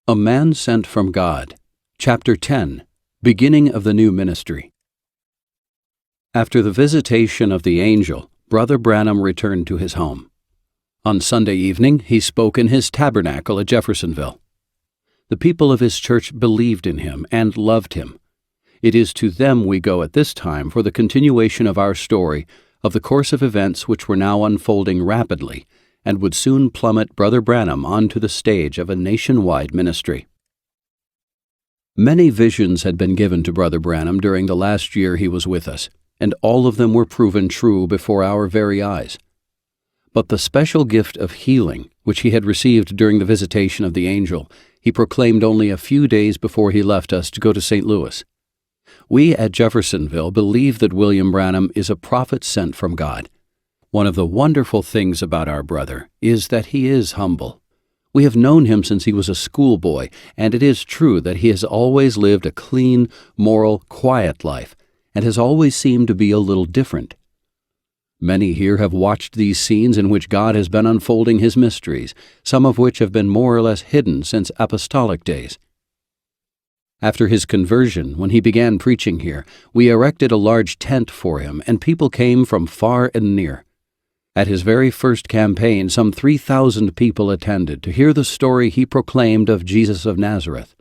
A Man Sent from God, Chapter 10, Beginning of the New Ministry. After the visitation of the angel, Brother Branham returned to his home. On Sunday evening, he spoke in his tabernacle at Jeffersonville. The people of his church believed in him and loved him. It is to them we go at this time for the continuation of our story of the course of events which were now unfolding rapidly and would soon plummet Brother Branham onto the stage of a nationwide ministry. Many visions had been given to Brother Branham during the last year he was with us, and all of them were proven true before our very eyes. But the special gift of healing, which he had received during the visitation of the angel, he proclaimed only a few days before he left us to go to St. Louis. We at Jeffersonville believe that William Branham is a prophet sent from God. One of the wonderful things about our brother is that he is humble. We have known him since he was a schoolboy, and it is true that he has always lived a clean, moral, quiet life, and has always seemed to be a little different. Many here have watched these scenes in which God has been unfolding his mysteries, some of which have been more or less hidden since apostolic days. After his conversion, when he began preaching here, we erected a large tent for him, and people came from far and near. At his very first campaign, some 3,000 people attended to hear the story he proclaimed of Jesus of Nazareth.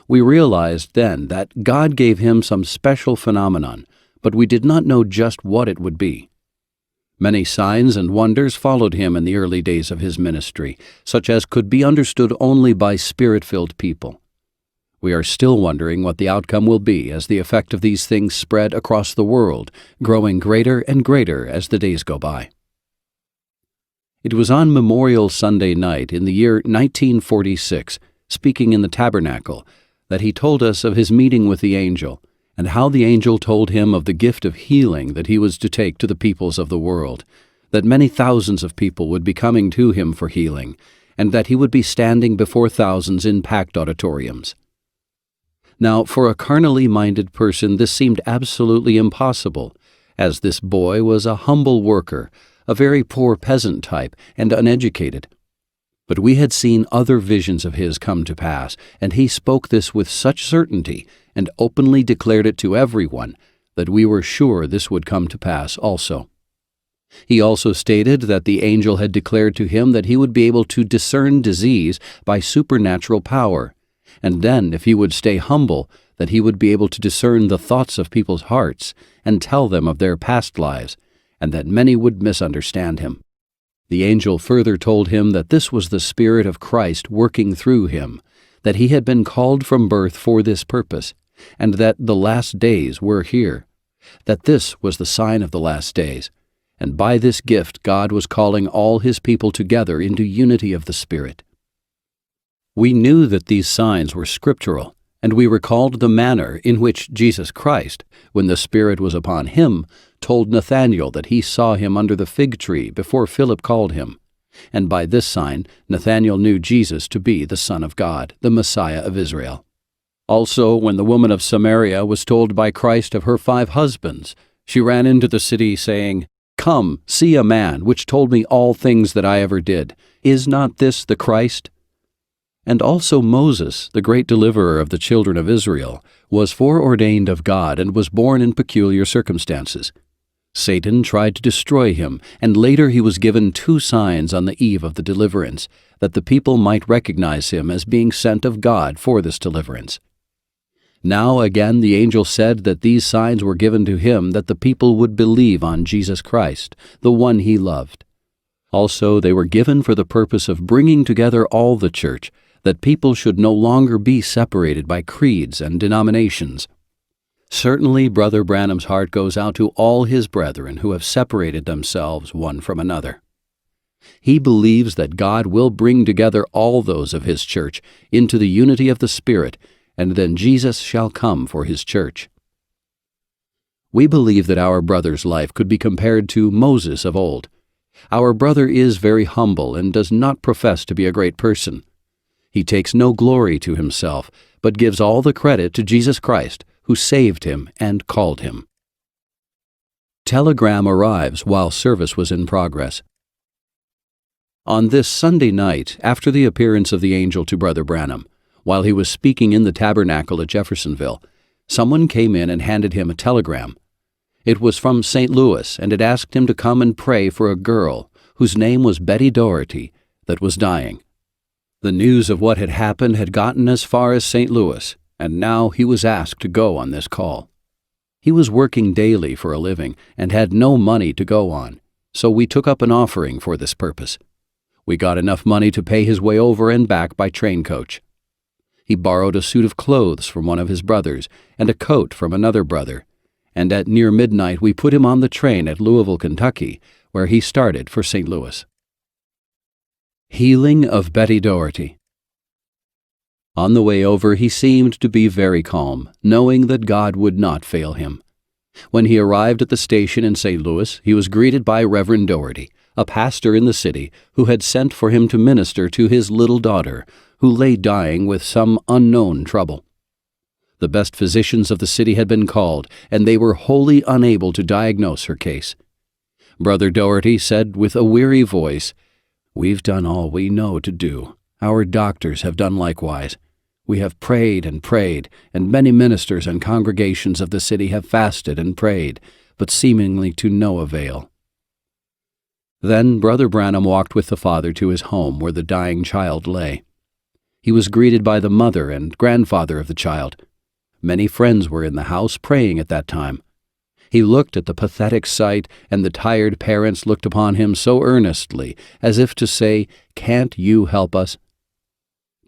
We realized then that God gave him some special phenomenon, but we did not know just what it would be. Many signs and wonders followed him in the early days of his ministry, such as could be understood only by Spirit-filled people. We are still wondering what the outcome will be as the effect of these things spread across the world, growing greater and greater as the days go by. It was on Memorial Sunday night in the year 1946, speaking in the tabernacle, that he told us of his meeting with the angel, and how the angel told him of the gift of healing that he was to take to the peoples of the world, that many thousands of people would be coming to him for healing, and that he would be standing before thousands in packed auditoriums. Now, for a carnally minded person, this seemed absolutely impossible, as this boy was a humble worker, a very poor peasant type, and uneducated. But we had seen other visions of his come to pass, and he spoke this with such certainty, and openly declared it to everyone, that we were sure this would come to pass also. He also stated that the angel had declared to him that he would be able to discern disease by supernatural power, and then, if he would stay humble, that he would be able to discern the thoughts of people's hearts, and tell them of their past lives, and that many would misunderstand him. The angel further told him that this was the Spirit of Christ working through him, that he had been called from birth for this purpose, and that the last days were here, that this was the sign of the last days, and by this gift God was calling all his people together into unity of the Spirit. We knew that these signs were scriptural, and we recalled the manner in which Jesus Christ, when the Spirit was upon him, told Nathanael that he saw him under the fig tree before Philip called him, and by this sign Nathanael knew Jesus to be the Son of God, the Messiah of Israel. Also, when the woman of Samaria was told by Christ of her 5 husbands, she ran into the city saying, "Come, see a man which told me all things that I ever did. Is not this the Christ?" And also Moses, the great deliverer of the children of Israel, was foreordained of God and was born in peculiar circumstances. Satan tried to destroy him, and later he was given 2 signs on the eve of the deliverance, that the people might recognize him as being sent of God for this deliverance. Now again the angel said that these signs were given to him that the people would believe on Jesus Christ, the one he loved. Also they were given for the purpose of bringing together all the church, that people should no longer be separated by creeds and denominations. Certainly Brother Branham's heart goes out to all his brethren who have separated themselves one from another. He believes that God will bring together all those of his church into the unity of the Spirit, and then Jesus shall come for his church. We believe that our brother's life could be compared to Moses of old. Our brother is very humble and does not profess to be a great person. He takes no glory to himself, but gives all the credit to Jesus Christ, who saved him and called him. Telegram arrives while service was in progress. On this Sunday night, after the appearance of the angel to Brother Branham, While he was speaking in the tabernacle at Jeffersonville, someone came in and handed him a telegram. It was from St. Louis, and it asked him to come and pray for a girl, whose name was Betty Doherty, that was dying. The news of what had happened had gotten as far as St. Louis, and now he was asked to go on this call. He was working daily for a living and had no money to go on, so we took up an offering for this purpose. We got enough money to pay his way over and back by train coach. He borrowed a suit of clothes from one of his brothers and a coat from another brother, and at near midnight we put him on the train at Louisville, Kentucky, where he started for St. Louis. Healing of Betty Doherty. On the way over, he seemed to be very calm, knowing that God would not fail him. When he arrived at the station in St. Louis, he was greeted by Reverend Doherty, a pastor in the city, who had sent for him to minister to his little daughter, who lay dying with some unknown trouble. The best physicians of the city had been called, and they were wholly unable to diagnose her case. Brother Doherty said with a weary voice, "We've done all we know to do. Our doctors have done likewise. We have prayed, and many ministers and congregations of the city have fasted and prayed, but seemingly to no avail." Then Brother Branham walked with the father to his home where the dying child lay. He was greeted by the mother and grandfather of the child. Many friends were in the house praying at that time. He looked at the pathetic sight, and the tired parents looked upon him so earnestly, as if to say, "Can't you help us?"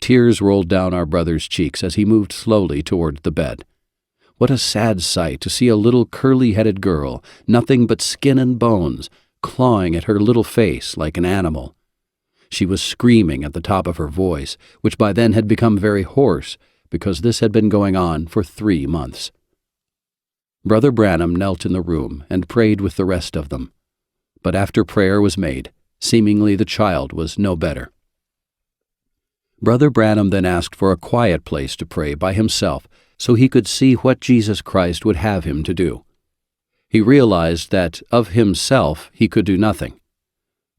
Tears rolled down our brother's cheeks as he moved slowly toward the bed. What a sad sight to see a little curly-headed girl, nothing but skin and bones, clawing at her little face like an animal. She was screaming at the top of her voice, which by then had become very hoarse, because this had been going on for 3 months. Brother Branham knelt in the room and prayed with the rest of them. But after prayer was made, seemingly the child was no better. Brother Branham then asked for a quiet place to pray by himself so he could see what Jesus Christ would have him to do. He realized that of himself he could do nothing.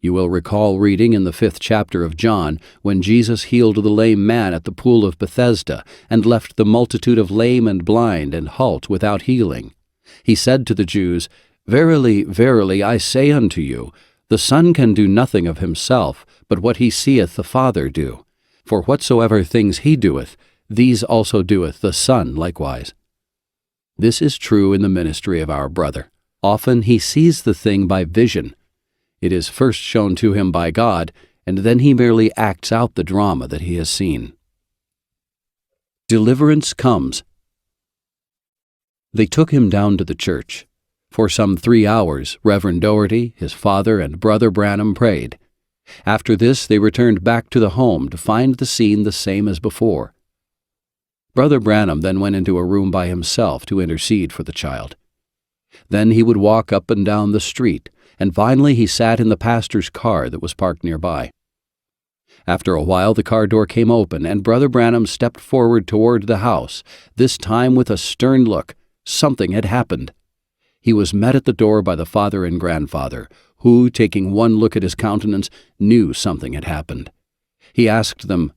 You will recall reading in the 5th chapter of John when Jesus healed the lame man at the pool of Bethesda and left the multitude of lame and blind and halt without healing. He said to the Jews, "Verily, verily, I say unto you, the Son can do nothing of himself, but what he seeth the Father do. For whatsoever things he doeth, these also doeth the Son likewise." This is true in the ministry of our brother. Often he sees the thing by vision. It is first shown to him by God, and then he merely acts out the drama that he has seen. Deliverance comes. They took him down to the church. For some 3 hours, Reverend Doherty, his father, and Brother Branham prayed. After this, they returned back to the home to find the scene the same as before. Brother Branham then went into a room by himself to intercede for the child. Then he would walk up and down the street, and finally he sat in the pastor's car that was parked nearby. After a while the car door came open, and Brother Branham stepped forward toward the house, this time with a stern look. Something had happened. He was met at the door by the father and grandfather, who, taking one look at his countenance, knew something had happened. He asked them,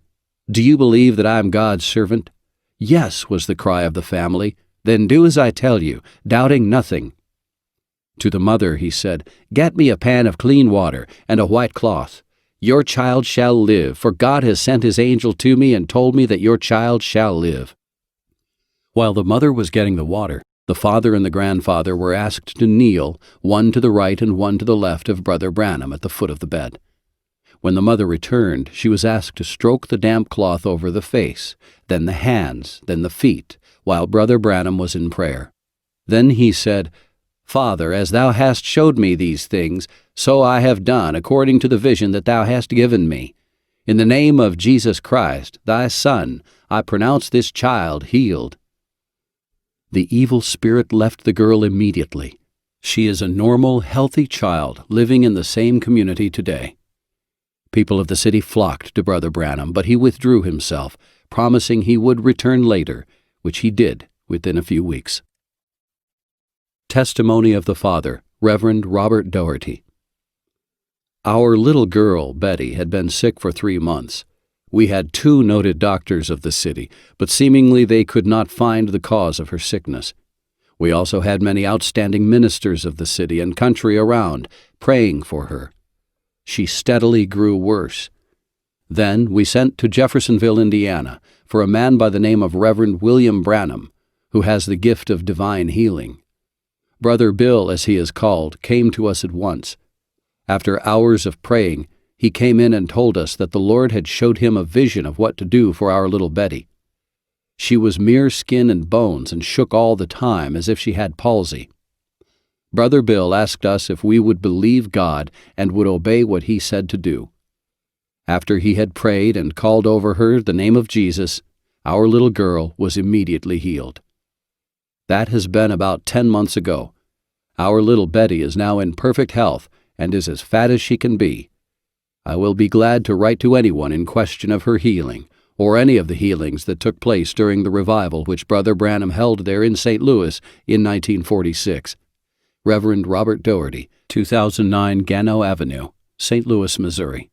"Do you believe that I am God's servant?" "Yes," was the cry of the family. "Then do as I tell you, doubting nothing." To the mother he said, "Get me a pan of clean water and a white cloth. Your child shall live, for God has sent his angel to me and told me that your child shall live." While the mother was getting the water, the father and the grandfather were asked to kneel, one to the right and one to the left of Brother Branham at the foot of the bed. When the mother returned, she was asked to stroke the damp cloth over the face, then the hands, then the feet, while Brother Branham was in prayer. Then he said, "Father, as thou hast showed me these things, so I have done according to the vision that thou hast given me. In the name of Jesus Christ, thy Son, I pronounce this child healed." The evil spirit left the girl immediately. She is a normal, healthy child living in the same community today. People of the city flocked to Brother Branham, but he withdrew himself, promising he would return later, which he did within a few weeks. Testimony of the Father, Reverend Robert Doherty. Our little girl, Betty, had been sick for 3 months. We had 2 noted doctors of the city, but seemingly they could not find the cause of her sickness. We also had many outstanding ministers of the city and country around praying for her. She steadily grew worse. Then we sent to Jeffersonville, Indiana, for a man by the name of Reverend William Branham, who has the gift of divine healing. Brother Bill, as he is called, came to us at once. After hours of praying, he came in and told us that the Lord had showed him a vision of what to do for our little Betty. She was mere skin and bones and shook all the time as if she had palsy. Brother Bill asked us if we would believe God and would obey what he said to do. After he had prayed and called over her the name of Jesus, our little girl was immediately healed. That has been about 10 months ago. Our little Betty is now in perfect health and is as fat as she can be. I will be glad to write to anyone in question of her healing, or any of the healings that took place during the revival which Brother Branham held there in St. Louis in 1946. Reverend Robert Doherty, 2009 Gano Avenue, St. Louis, Missouri.